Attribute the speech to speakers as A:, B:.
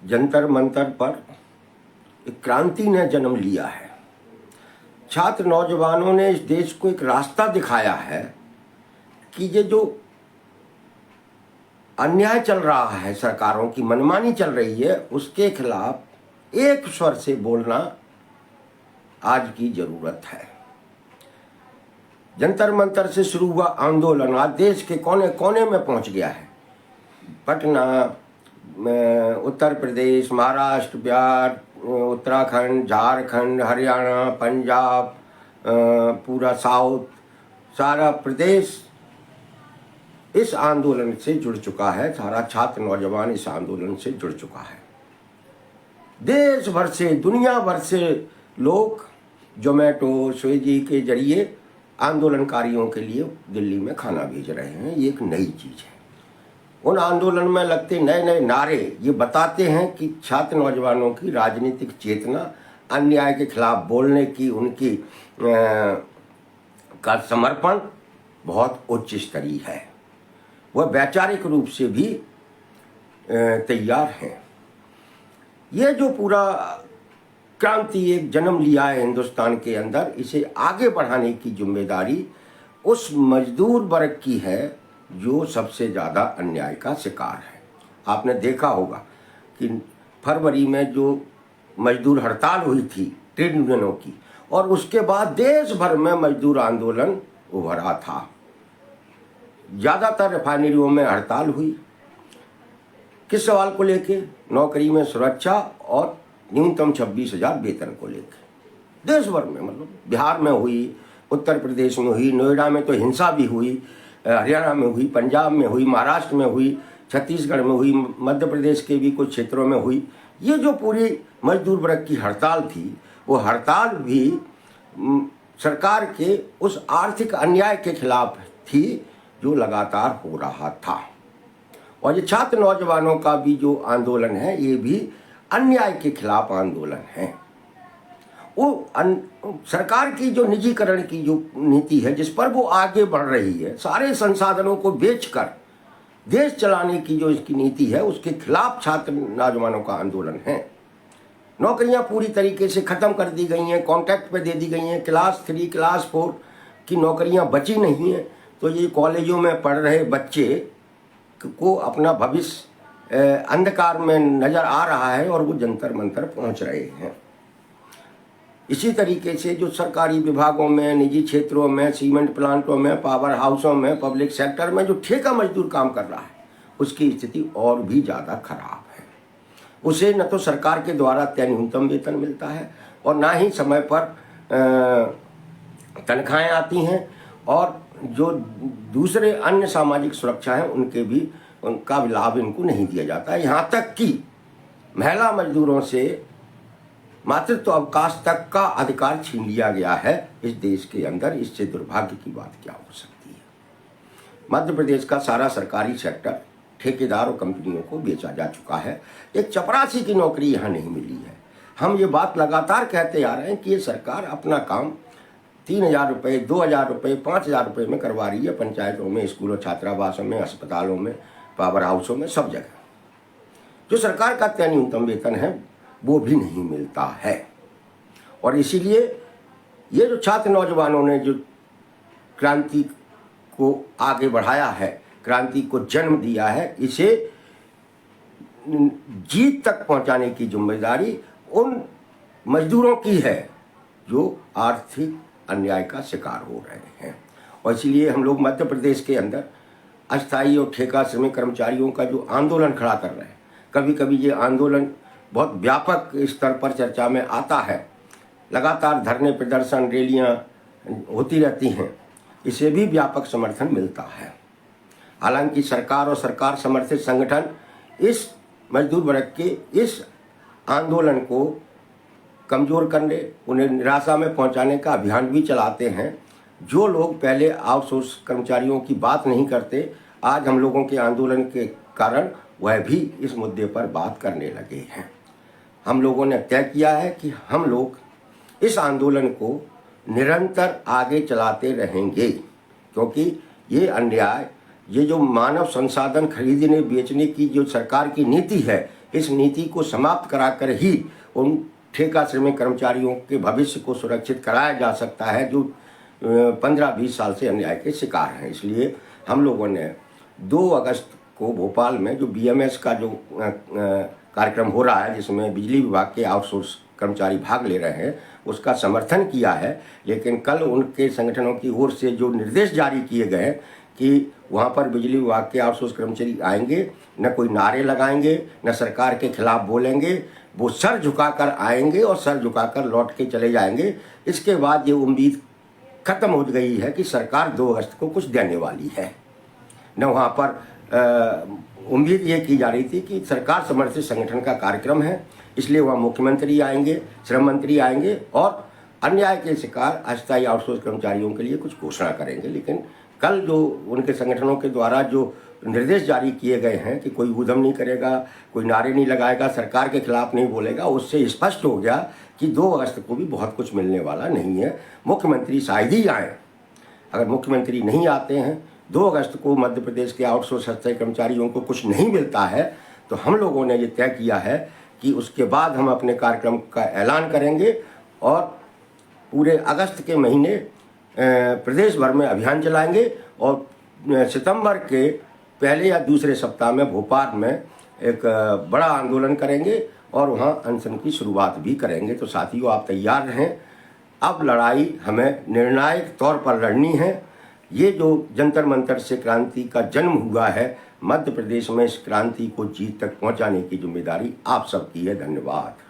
A: जंतर मंतर पर एक क्रांति ने जन्म लिया है। छात्र नौजवानों ने इस देश को एक रास्ता दिखाया है कि ये जो अन्याय चल रहा है, सरकारों की मनमानी चल रही है, उसके खिलाफ एक स्वर से बोलना आज की जरूरत है। जंतर मंतर से शुरू हुआ आंदोलन आज देश के कोने कोने में पहुंच गया है। पटना, उत्तर प्रदेश, महाराष्ट्र, बिहार, उत्तराखंड, झारखंड, हरियाणा, पंजाब, पूरा साउथ, सारा प्रदेश इस आंदोलन से जुड़ चुका है। सारा छात्र नौजवान इस आंदोलन से जुड़ चुका है। देश भर से, दुनिया भर से लोग जोमेटो, स्विगी के जरिए आंदोलनकारियों के लिए दिल्ली में खाना भेज रहे हैं। ये एक नई चीज है। उन आंदोलन में लगते नए नए नारे ये बताते हैं कि छात्र नौजवानों की राजनीतिक चेतना, अन्याय के खिलाफ बोलने की उनकी का समर्पण बहुत उच्च स्तरीय है। वह वैचारिक रूप से भी तैयार हैं। ये जो पूरा क्रांति एक जन्म लिया है हिंदुस्तान के अंदर, इसे आगे बढ़ाने की जिम्मेदारी उस मजदूर वर्ग की है जो सबसे ज़्यादा अन्याय का शिकार है। आपने देखा होगा कि फरवरी में जो मजदूर हड़ताल हुई थी ट्रेड यूनियनों की, और उसके बाद देश भर में मजदूर आंदोलन उभरा था। ज़्यादातर रिफाइनरियों में हड़ताल हुई। किस सवाल को लेके? नौकरी में सुरक्षा और न्यूनतम 26,000 वेतन को लेकर देश भर में, मतलब बिहार में हुई, उत्तर प्रदेश में हुई, नोएडा में तो हिंसा भी हुई, हरियाणा में हुई, पंजाब में हुई, महाराष्ट्र में हुई, छत्तीसगढ़ में हुई, मध्य प्रदेश के भी कुछ क्षेत्रों में हुई। ये जो पूरी मजदूर वर्ग की हड़ताल थी, वो हड़ताल भी सरकार के उस आर्थिक अन्याय के खिलाफ थी जो लगातार हो रहा था। और ये छात्र नौजवानों का भी जो आंदोलन है, ये भी अन्याय के खिलाफ आंदोलन है। वो सरकार की जो निजीकरण की जो नीति है, जिस पर वो आगे बढ़ रही है, सारे संसाधनों को बेचकर देश चलाने की जो इसकी नीति है, उसके खिलाफ छात्र नौजवानों का आंदोलन है। नौकरियां पूरी तरीके से खत्म कर दी गई हैं, कॉन्ट्रैक्ट पे दे दी गई हैं। क्लास 3, क्लास 4 की नौकरियां बची नहीं हैं। तो ये कॉलेजों में पढ़ रहे बच्चे को अपना भविष्य अंधकार में नजर आ रहा है और वो जंतर मंतर पहुंच रहे हैं। इसी तरीके से जो सरकारी विभागों में, निजी क्षेत्रों में, सीमेंट प्लांटों में, पावर हाउसों में, पब्लिक सेक्टर में जो ठेका मजदूर काम कर रहा है, उसकी स्थिति और भी ज़्यादा खराब है। उसे न तो सरकार के द्वारा तय न्यूनतम वेतन मिलता है और ना ही समय पर तनख्वाहें आती हैं, और जो दूसरे अन्य सामाजिक सुरक्षा है उनका भी लाभ इनको नहीं दिया जाता है। यहाँ तक कि महिला मजदूरों से मातृत्व अवकाश तक का अधिकार छीन लिया गया है इस देश के अंदर। इससे दुर्भाग्य की बात क्या हो सकती है? मध्य प्रदेश का सारा सरकारी सेक्टर ठेकेदार और कंपनियों को बेचा जा चुका है। एक चपरासी की नौकरी यहाँ नहीं मिली है। हम ये बात लगातार कहते आ रहे हैं कि ये सरकार अपना काम 3,000 रुपये, 2,000 रुपये, 5,000 रुपये में करवा रही है, पंचायतों में, स्कूलों, छात्रावासों में, अस्पतालों में, पावर हाउसों में, सब जगह। जो सरकार का तय न्यूनतम वेतन है वो भी नहीं मिलता है। और इसीलिए ये जो छात्र नौजवानों ने जो क्रांति को आगे बढ़ाया है, क्रांति को जन्म दिया है, इसे जीत तक पहुंचाने की जिम्मेदारी उन मजदूरों की है जो आर्थिक अन्याय का शिकार हो रहे हैं। और इसलिए हम लोग मध्य प्रदेश के अंदर अस्थायी और ठेका श्रमिक कर्मचारियों का जो आंदोलन खड़ा कर रहे हैं, कभी कभी ये आंदोलन बहुत व्यापक स्तर पर चर्चा में आता है। लगातार धरने, प्रदर्शन, रैलियां होती रहती हैं, इसे भी व्यापक समर्थन मिलता है। हालांकि सरकार और सरकार समर्थित संगठन इस मजदूर वर्ग के इस आंदोलन को कमज़ोर करने, उन्हें निराशा में पहुंचाने का अभियान भी चलाते हैं। जो लोग पहले आउटसोर्स कर्मचारियों की बात नहीं करते, आज हम लोगों के आंदोलन के कारण वह भी इस मुद्दे पर बात करने लगे हैं। हम लोगों ने तय किया है कि हम लोग इस आंदोलन को निरंतर आगे चलाते रहेंगे, क्योंकि ये अन्याय, ये जो मानव संसाधन खरीदने बेचने की जो सरकार की नीति है, इस नीति को समाप्त कराकर ही उन ठेका श्रमिक कर्मचारियों के भविष्य को सुरक्षित कराया जा सकता है जो 15-20 साल से अन्याय के शिकार हैं। इसलिए हम लोगों ने 2 अगस्त को भोपाल में जो BMS का जो कार्यक्रम हो रहा है, जिसमें बिजली विभाग के आउटसोर्स कर्मचारी भाग ले रहे हैं, उसका समर्थन किया है। लेकिन कल उनके संगठनों की ओर से जो निर्देश जारी किए गए कि वहाँ पर बिजली विभाग के आउटसोर्स कर्मचारी आएंगे, न कोई नारे लगाएंगे, न सरकार के खिलाफ बोलेंगे, वो सर झुकाकर आएंगे और सर झुकाकर लौट के चले जाएंगे। इसके बाद ये उम्मीद खत्म हो गई है कि सरकार 2 अगस्त को कुछ देने वाली है। न वहाँ पर उम्मीद ये की जा रही थी कि सरकार समर्थित संगठन का कार्यक्रम है, इसलिए वहाँ मुख्यमंत्री आएंगे, श्रम मंत्री आएंगे और अन्याय के शिकार अस्थायी आउटसोर्स कर्मचारियों के लिए कुछ घोषणा करेंगे। लेकिन कल जो उनके संगठनों के द्वारा जो निर्देश जारी किए गए हैं कि कोई ऊधम नहीं करेगा, कोई नारे नहीं लगाएगा, सरकार के खिलाफ नहीं बोलेगा, उससे स्पष्ट हो गया कि 2 अगस्त को भी बहुत कुछ मिलने वाला नहीं है। मुख्यमंत्री शायद ही आए। अगर मुख्यमंत्री नहीं आते हैं, 2 अगस्त को मध्य प्रदेश के आउटसोर्स अस्थायी कर्मचारियों को कुछ नहीं मिलता है, तो हम लोगों ने ये तय किया है कि उसके बाद हम अपने कार्यक्रम का ऐलान करेंगे और पूरे अगस्त के महीने प्रदेश भर में अभियान चलाएंगे और सितंबर के पहले या दूसरे सप्ताह में भोपाल में एक बड़ा आंदोलन करेंगे और वहाँ अनशन की शुरुआत भी करेंगे। तो साथियों, आप तैयार रहें। अब लड़ाई हमें निर्णायक तौर पर लड़नी है। ये जो जंतर मंतर से क्रांति का जन्म हुआ है, मध्य प्रदेश में इस क्रांति को जीत तक पहुंचाने की जिम्मेदारी आप सबकी है। धन्यवाद।